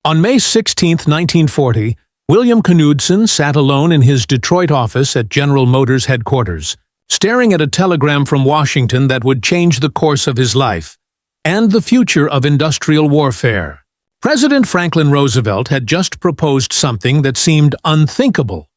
On May 16, 1940, William Knudsen sat alone in his Detroit office at General Motors headquarters, staring at a telegram from Washington that would change the course of his life and the future of industrial warfare. President Franklin Roosevelt had just proposed something that seemed unthinkable.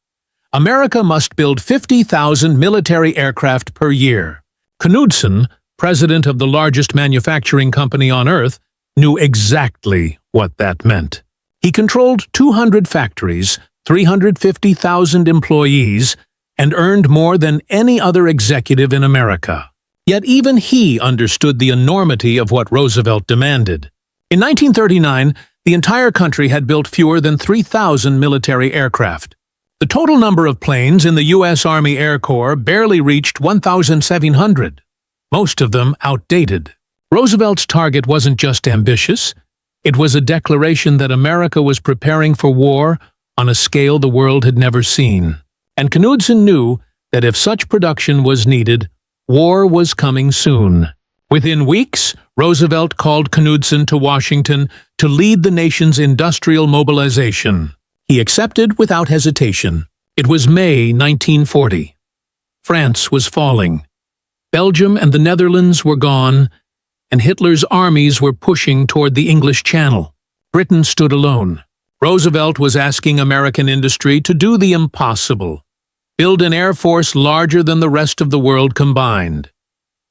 America must build 50,000 military aircraft per year. Knudsen, president of the largest manufacturing company on Earth, knew exactly what that meant. He controlled 200 factories, 350,000 employees, and earned more than any other executive in America. Yet even he understood the enormity of what Roosevelt demanded. In 1939, the entire country had built fewer than 3,000 military aircraft. The total number of planes in the U.S. Army Air Corps barely reached 1,700, most of them outdated. Roosevelt's target wasn't just ambitious, it was a declaration that America was preparing for war on a scale the world had never seen. And Knudsen knew that if such production was needed, war was coming soon. Within weeks, Roosevelt called Knudsen to Washington to lead the nation's industrial mobilization. He accepted without hesitation. It was May 1940. France was falling. Belgium and the Netherlands were gone, and Hitler's armies were pushing toward the English Channel. Britain stood alone. Roosevelt was asking American industry to do the impossible: build an air force larger than the rest of the world combined.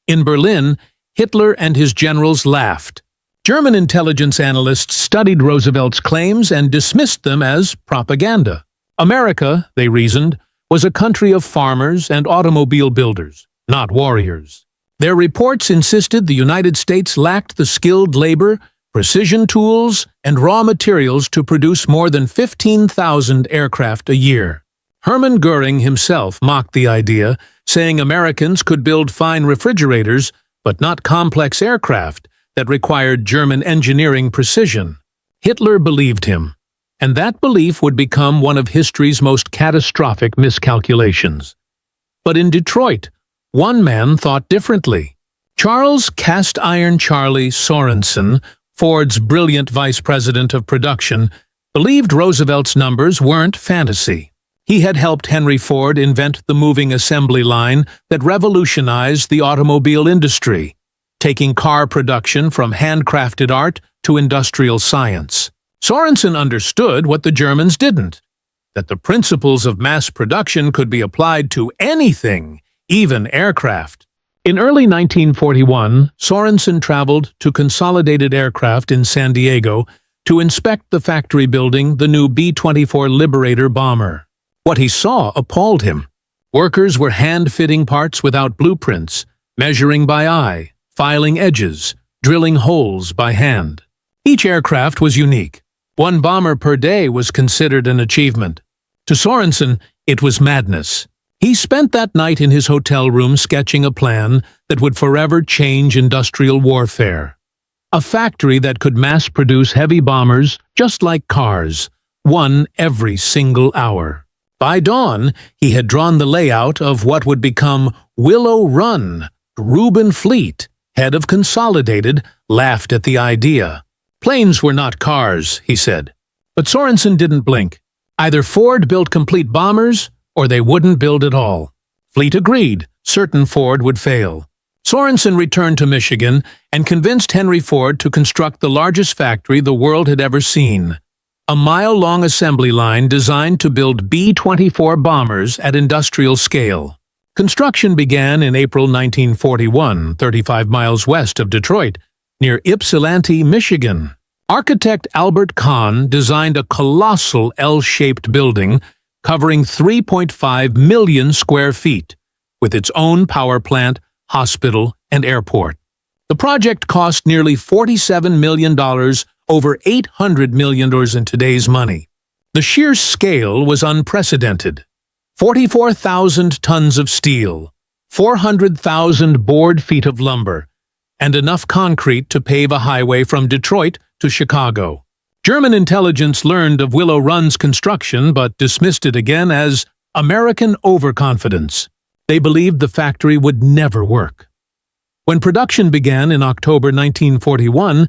In Berlin, Hitler and his generals laughed. German intelligence analysts studied Roosevelt's claims and dismissed them as propaganda. America, they reasoned, was a country of farmers and automobile builders, not warriors. Their reports insisted the United States lacked the skilled labor, precision tools, and raw materials to produce more than 15,000 aircraft a year. Hermann Goering himself mocked the idea, saying Americans could build fine refrigerators, but not complex aircraft that required German engineering precision. Hitler believed him, and that belief would become one of history's most catastrophic miscalculations. But in Detroit, one man thought differently. Charles "Cast Iron Charlie" Sorensen, Ford's brilliant vice president of production, believed Roosevelt's numbers weren't fantasy. He had helped Henry Ford invent the moving assembly line that revolutionized the automobile industry, taking car production from handcrafted art to industrial science. Sorensen understood what the Germans didn't: that the principles of mass production could be applied to anything, even aircraft. In early 1941, Sorensen traveled to Consolidated Aircraft in San Diego to inspect the factory building the new B-24 Liberator bomber. What he saw appalled him. Workers were hand-fitting parts without blueprints, measuring by eye, filing edges, drilling holes by hand. Each aircraft was unique. One bomber per day was considered an achievement. To Sorensen, it was madness. He spent that night in his hotel room sketching a plan that would forever change industrial warfare. A factory that could mass-produce heavy bombers just like cars, one every single hour. By dawn, he had drawn the layout of what would become Willow Run. Reuben Fleet, head of Consolidated, laughed at the idea. Planes were not cars, he said. But Sorensen didn't blink. Either Ford built complete bombers, or they wouldn't build at all. Fleet agreed, certain Ford would fail. Sorensen returned to Michigan and convinced Henry Ford to construct the largest factory the world had ever seen. A mile-long assembly line designed to build B-24 bombers at industrial scale. Construction began in April 1941, 35 miles west of Detroit, near Ypsilanti, Michigan. Architect Albert Kahn designed a colossal L-shaped building covering 3.5 million square feet, with its own power plant, hospital, and airport. The project cost nearly $47 million, over $800 million in today's money. The sheer scale was unprecedented. 44,000 tons of steel, 400,000 board feet of lumber, and enough concrete to pave a highway from Detroit to Chicago. German intelligence learned of Willow Run's construction but dismissed it again as American overconfidence. They believed the factory would never work. When production began in October 1941,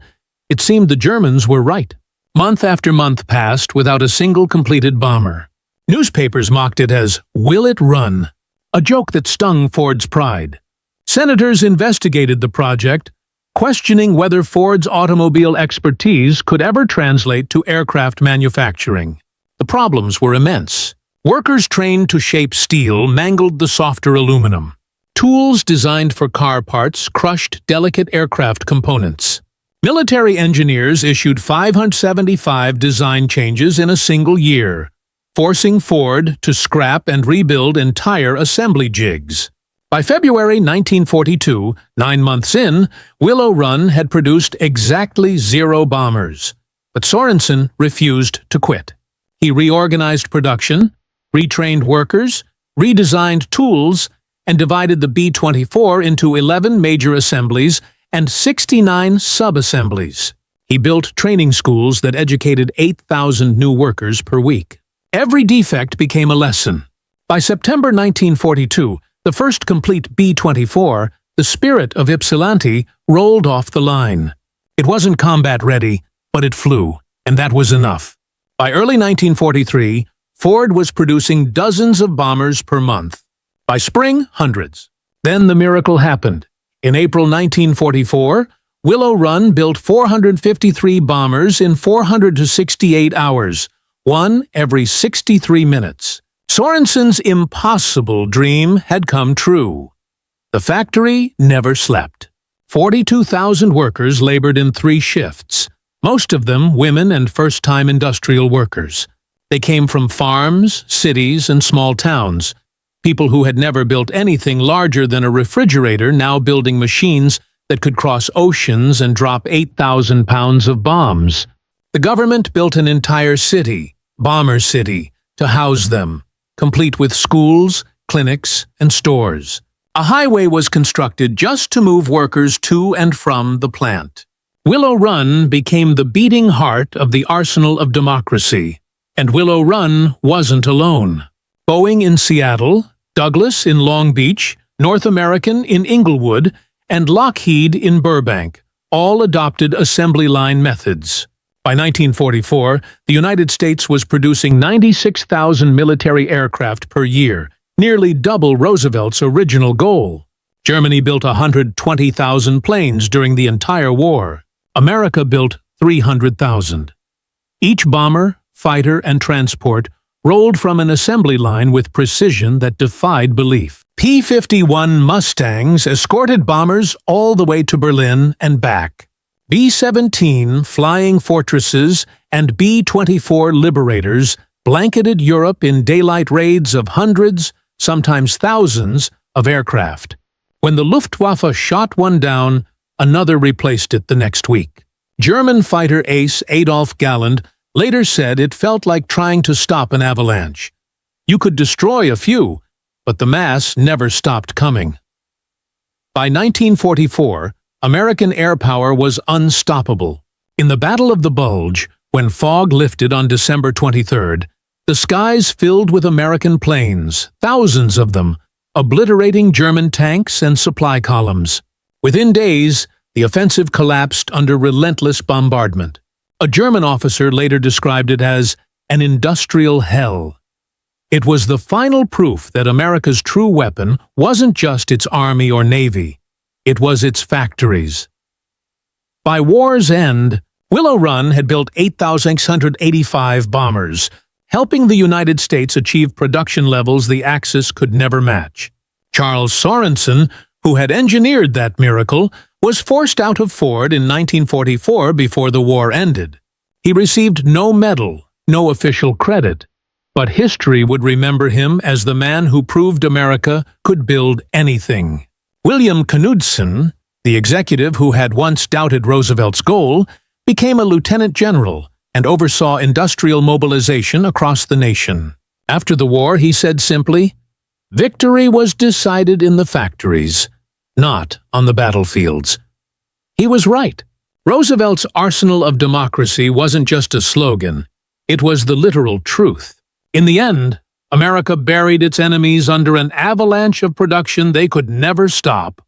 it seemed the Germans were right. Month after month passed without a single completed bomber. Newspapers mocked it as "Will it run?" a joke that stung Ford's pride. Senators investigated the project, questioning whether Ford's automobile expertise could ever translate to aircraft manufacturing. The problems were immense. Workers trained to shape steel mangled the softer aluminum. Tools designed for car parts crushed delicate aircraft components. Military engineers issued 575 design changes in a single year, forcing Ford to scrap and rebuild entire assembly jigs. By February 1942, 9 months in, Willow Run had produced exactly 0 bombers. But Sorensen refused to quit. He reorganized production, retrained workers, redesigned tools, and divided the B-24 into 11 major assemblies and 69 sub-assemblies. He built training schools that educated 8,000 new workers per week. Every defect became a lesson. By September 1942, the first complete B-24, the Spirit of Ypsilanti, rolled off the line. It wasn't combat-ready, but it flew, and that was enough. By early 1943, Ford was producing dozens of bombers per month. By spring, hundreds. Then the miracle happened. In April 1944, Willow Run built 453 bombers in 468 hours, one every 63 minutes. Sorensen's impossible dream had come true. The factory never slept. 42,000 workers labored in 3 shifts, most of them women and first-time industrial workers. They came from farms, cities, and small towns. People who had never built anything larger than a refrigerator now building machines that could cross oceans and drop 8,000 pounds of bombs. The government built an entire city, Bomber City, to house them, complete with schools, clinics, and stores. A highway was constructed just to move workers to and from the plant. Willow Run became the beating heart of the arsenal of democracy. And Willow Run wasn't alone. Boeing in Seattle, Douglas in Long Beach, North American in Inglewood, and Lockheed in Burbank all adopted assembly line methods. By 1944, the United States was producing 96,000 military aircraft per year, nearly double Roosevelt's original goal. Germany built 120,000 planes during the entire war. America built 300,000. Each bomber, fighter, and transport rolled from an assembly line with precision that defied belief. P-51 Mustangs escorted bombers all the way to Berlin and back. B-17 Flying Fortresses and B-24 Liberators blanketed Europe in daylight raids of hundreds, sometimes thousands, of aircraft. When the Luftwaffe shot one down, another replaced it the next week. German fighter ace Adolf Galland later said it felt like trying to stop an avalanche. You could destroy a few, but the mass never stopped coming. By 1944, American air power was unstoppable. In the Battle of the Bulge, when fog lifted on December 23rd, the skies filled with American planes, thousands of them, obliterating German tanks and supply columns. Within days, the offensive collapsed under relentless bombardment. A German officer later described it as an industrial hell. It was the final proof that America's true weapon wasn't just its army or navy. It was its factories. By war's end, Willow Run had built 8,685 bombers, helping the United States achieve production levels the Axis could never match. Charles Sorensen, who had engineered that miracle, was forced out of Ford in 1944 before the war ended. He received no medal, no official credit, but history would remember him as the man who proved America could build anything. William Knudsen, the executive who had once doubted Roosevelt's goal, became a lieutenant general and oversaw industrial mobilization across the nation. After the war, he said simply, "Victory was decided in the factories, not on the battlefields." He was right. Roosevelt's arsenal of democracy wasn't just a slogan. It was the literal truth. In the end, America buried its enemies under an avalanche of production they could never stop.